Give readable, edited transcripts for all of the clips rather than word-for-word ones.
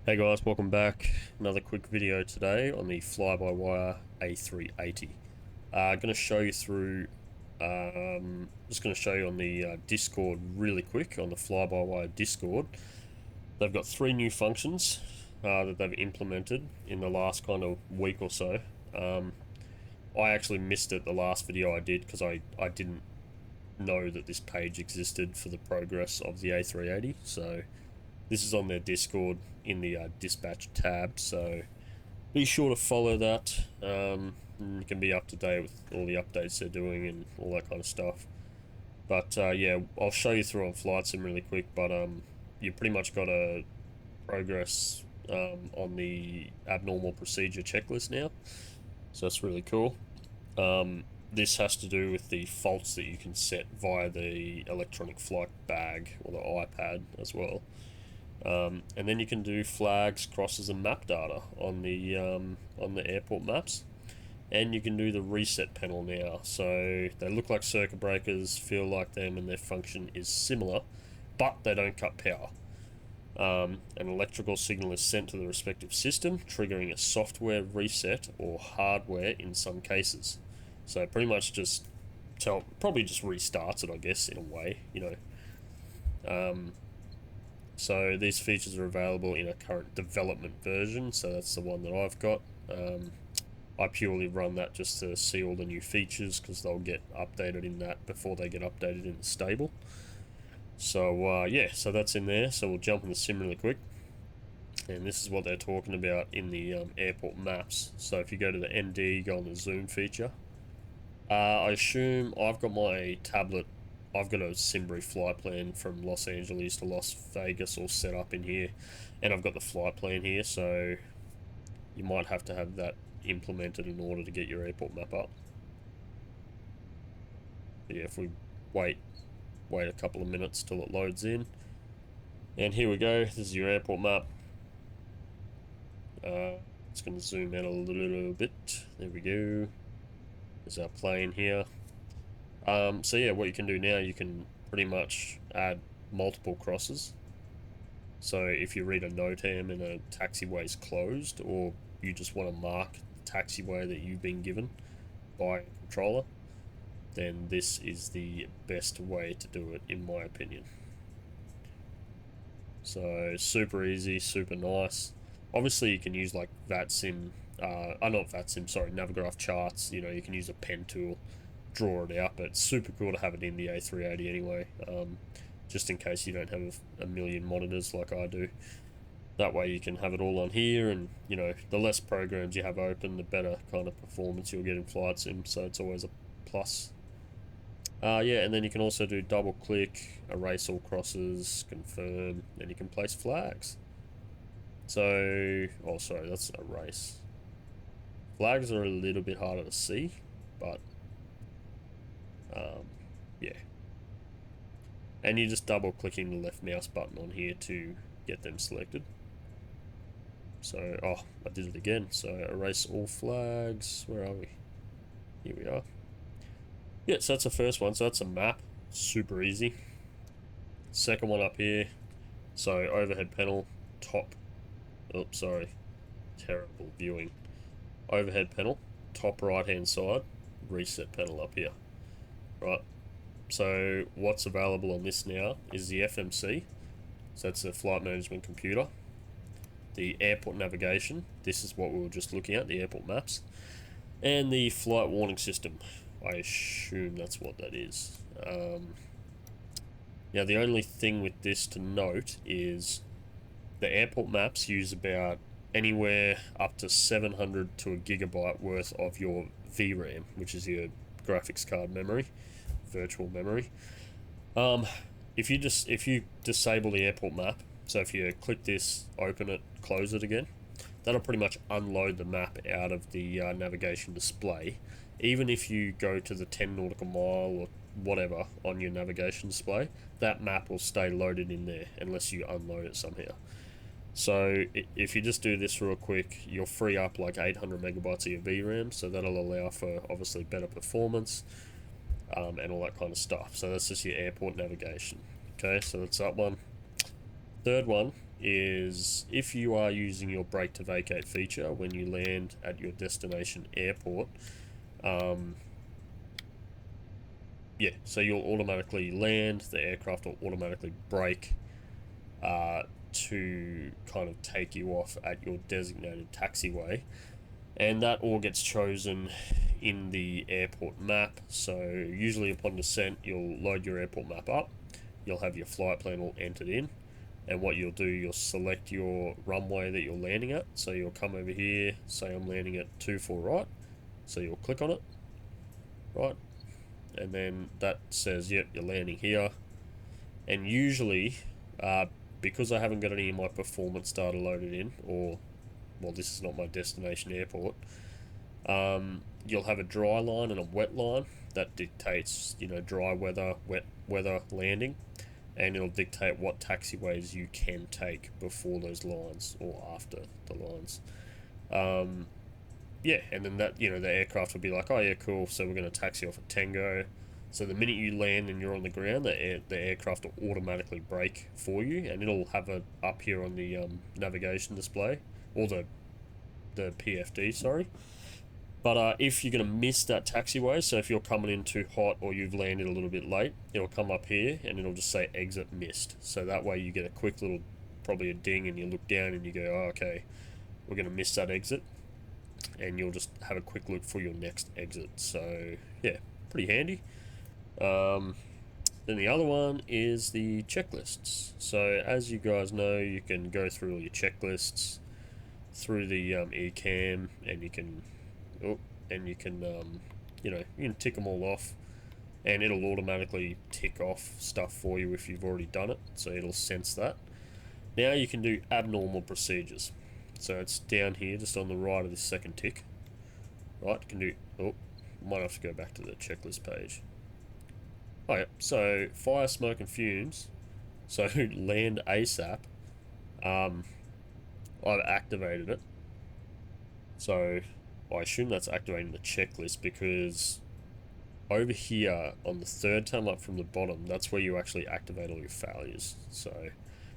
Hey guys, welcome back. Another quick video today on the fly-by-wire A380. Going to show you through, just going to show you on the Discord really quick, on the fly-by-wire Discord. They've got 3 new functions that they've implemented in the last kind of week or so. I actually missed it the last video I did because I didn't know that this page existed for the progress of the A380, so this is on their Discord in the dispatch tab, so be sure to follow that. And you can be up to date with all the updates they're doing and all that kind of stuff. But yeah, I'll show you through on Flightsim really quick, but you pretty much got a progress on the abnormal procedure checklist now, so that's really cool. This has to do with the faults that you can set via the electronic flight bag or the iPad as well. And then you can do flags, crosses, and map data on the airport maps, and you can do the reset panel now. So they look like circuit breakers, feel like them, and their function is similar, but they don't cut power. An electrical signal is sent to the respective system, triggering a software reset or hardware in some cases. So pretty much just probably just restarts it, I guess, in a way, you know. So these features are available in a current development version, so that's the one that I've got. I purely run that just to see all the new features because they'll get updated in that before they get updated in the stable. So yeah, so that's in there. So we'll jump in the sim really quick. And this is what they're talking about in the airport maps. So if you go to the ND, go on the zoom feature. I assume I've got my tablet. I've got a Simbri flight plan from Los Angeles to Las Vegas all set up in here, and I've got the flight plan here, so you might have to have that implemented in order to get your airport map up. But yeah, if we wait a couple of minutes till it loads in, and here we go. This is your airport map. It's going to zoom out a little bit. There we go. There's our plane here. So yeah, what you can do now, you can pretty much add multiple crosses. So if you read a NOTAM and a taxiway is closed, or you just want to mark the taxiway that you've been given by a controller, then this is the best way to do it, in my opinion. So super easy, super nice. Obviously you can use like Vatsim, not Vatsim, sorry, Navigraph charts. You know, you can use a pen tool, draw it out, but it's super cool to have it in the A380 anyway, just in case you don't have a million monitors like I do. That way you can have it all on here, and you know, the less programs you have open, the better kind of performance you'll get in Flightsim, so it's always a plus. Yeah, and then you can also do double click, erase all crosses, confirm, then you can place flags. So, oh sorry, that's erase. Flags are a little bit harder to see, but yeah. And you're just double clicking the left mouse button on here to get them selected. So, oh, I did it again. So erase all flags. Where are we? Here we are. Yeah, so that's the first one. So that's a map. Super easy. Second one up here. So overhead panel, top. Oops, sorry. Terrible viewing. Overhead panel, top right hand side, reset panel up here. Right. So what's available on this now is the FMC. So that's the flight management computer. The airport navigation. This is what we were just looking at, the airport maps. And the flight warning system. I assume that's what that is. Now the only thing with this to note is the airport maps use about anywhere up to 700 to a gigabyte worth of your VRAM, which is your graphics card memory, virtual memory. If you disable the airport map, so if you click this, open it, close it again, that'll pretty much unload the map out of the navigation display. Even if you go to the 10 nautical mile or whatever on your navigation display, that map will stay loaded in there unless you unload it somehow. So if you just do this real quick, you'll free up like 800 megabytes of your VRAM, so that'll allow for obviously better performance and all that kind of stuff. So that's just your airport navigation. Okay, so that's that one. Third one is if you are using your brake to vacate feature when you land at your destination airport, yeah, so you'll automatically land, the aircraft will automatically brake to kind of take you off at your designated taxiway, and that all gets chosen in the airport map. So usually upon descent, you'll load your airport map up, you'll have your flight plan all entered in, and what you'll do, you'll select your runway that you're landing at. So you'll come over here, say I'm landing at 24 right, so you'll click on it, right, and then that says, yep, you're landing here. And usually, because I haven't got any of my performance data loaded in, or, well, this is not my destination airport, you'll have a dry line and a wet line that dictates, you know, dry weather, wet weather landing, and it'll dictate what taxiways you can take before those lines or after the lines. Yeah, and then that, you know, the aircraft will be like, oh yeah, cool, so we're going to taxi off at Tango. So the minute you land and you're on the ground, the aircraft will automatically brake for you, and it'll have it up here on the navigation display, or the PFD, sorry. But if you're going to miss that taxiway, so if you're coming in too hot or you've landed a little bit late, it'll come up here and it'll just say exit missed. So that way you get a quick little, probably a ding, and you look down and you go, oh, okay, we're going to miss that exit. And you'll just have a quick look for your next exit. So yeah, pretty handy. Then the other one is the checklists. So as you guys know, you can go through all your checklists through the eCam, and you can, you know, you can tick them all off, and it'll automatically tick off stuff for you if you've already done it. So it'll sense that. Now you can do abnormal procedures. So it's down here, just on the right of this second tick. Right, you can do, oh, might have to go back to the checklist page. Oh yeah, so fire, smoke and fumes. So land ASAP. I've activated it. So I assume that's activating the checklist, because over here on the third time up from the bottom, that's where you actually activate all your failures. So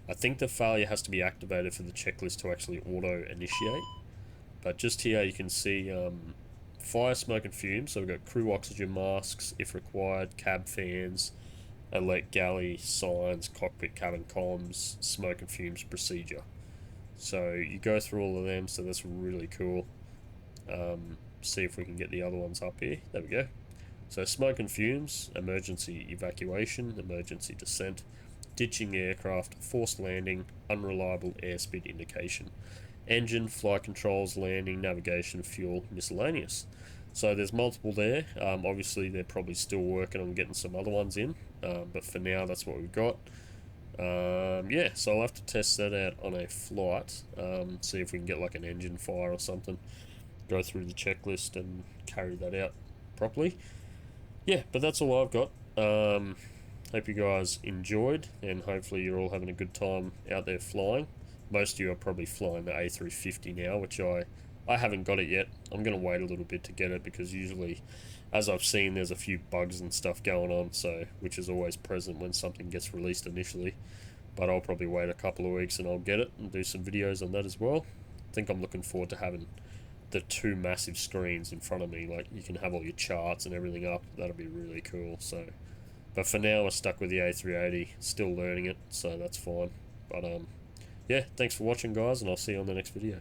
I think the failure has to be activated for the checklist to actually auto initiate. But just here you can see fire, smoke and fumes. So we've got crew oxygen masks if required, cab fans, elect galley, signs, cockpit cabin comms, smoke and fumes procedure. So you go through all of them, so that's really cool. See if we can get the other ones up here. There we go. So smoke and fumes, emergency evacuation, emergency descent, ditching aircraft, forced landing, unreliable airspeed indication, engine, flight controls, landing, navigation, fuel, miscellaneous. So there's multiple there. Obviously they're probably still working on getting some other ones in, but for now that's what we've got. Yeah, so I'll have to test that out on a flight, see if we can get like an engine fire or something, go through the checklist and carry that out properly. Yeah, but that's all I've got. Hope you guys enjoyed, and hopefully you're all having a good time out there flying. Most of you are probably flying the A350 now, which I haven't got it yet. I'm going to wait a little bit to get it, because usually, as I've seen, there's a few bugs and stuff going on, so which is always present when something gets released initially. But I'll probably wait a couple of weeks and I'll get it and do some videos on that as well. I think I'm looking forward to having the two massive screens in front of me, like you can have all your charts and everything up. That'll be really cool. So, but for now we're stuck with the A380, still learning it, so that's fine. But yeah, thanks for watching guys, and I'll see you on the next video.